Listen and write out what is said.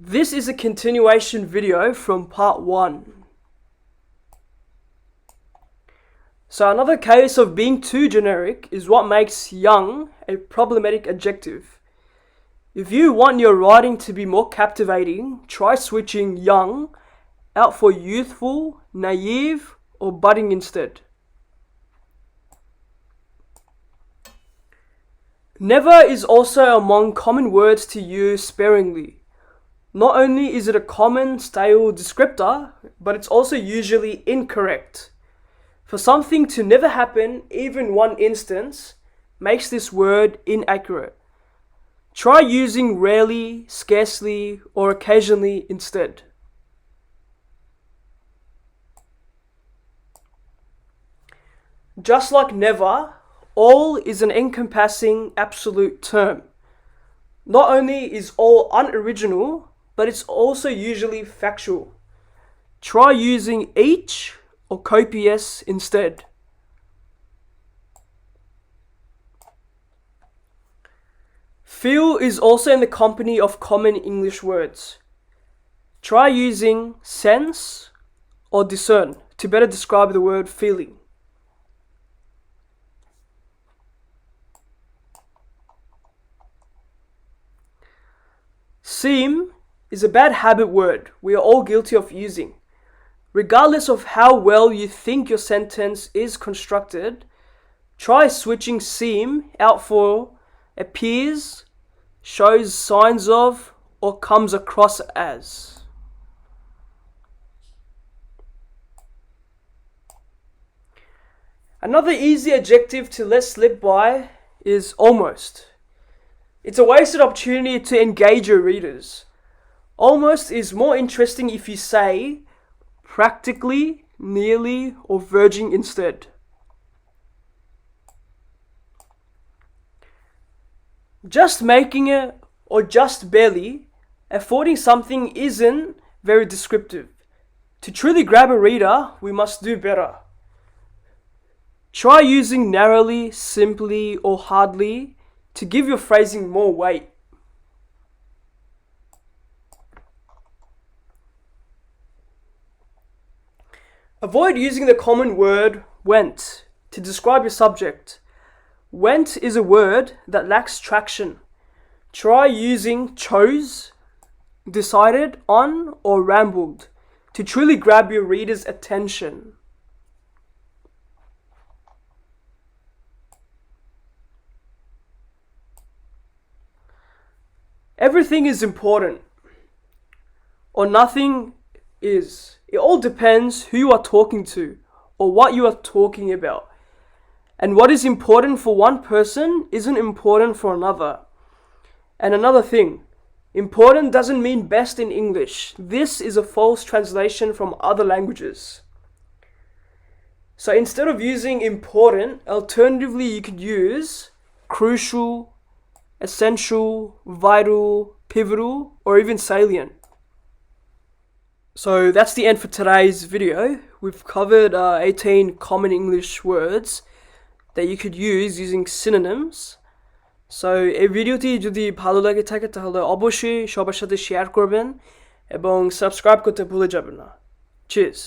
This is a continuation video from part 1. So another case of being too generic is what makes young a problematic adjective. If you want your writing to be more captivating, try switching young out for youthful, naive, or budding instead. Never is also among common words to use sparingly. Not only is it a common stale descriptor, but it's also usually incorrect. For something to never happen, even one instance, makes this word inaccurate. Try using rarely, scarcely, or occasionally instead. Just like never, all is an encompassing absolute term. Not only is all unoriginal, but it's also usually factual. Try using each or copious instead. Feel is also in the company of common English words. Try using sense or discern to better describe the word feeling. Seem is a bad habit word we are all guilty of using. Regardless of how well you think your sentence is constructed, try switching seem out for appears, shows signs of, or comes across as. Another easy adjective to let slip by is almost. It's a wasted opportunity to engage your readers. Almost is more interesting if you say practically, nearly, or verging instead. Just making it or just barely affording something isn't very descriptive. To truly grab a reader, we must do better. Try using narrowly, simply, or hardly to give your phrasing more weight. Avoid using the common word went to describe your subject. Went is a word that lacks traction. Try using chose, decided on, or rambled to truly grab your reader's attention. Everything is important, or nothing is. It all depends who you are talking to or what you are talking about. And what is important for one person isn't important for another. And another thing, important doesn't mean best in English. This is a false translation from other languages. So instead of using important, alternatively you could use crucial, essential, vital, pivotal, or even salient. So that's the end for today's video. We've covered 18 common English words that you could use using synonyms. So এই ভিডিওটি যদি ভালো লাগে থাকে তাহলে অবশ্যই সবার সাথে শেয়ার করবেন এবং সাবস্ক্রাইব করতে ভুলে যাবেন না। Cheers!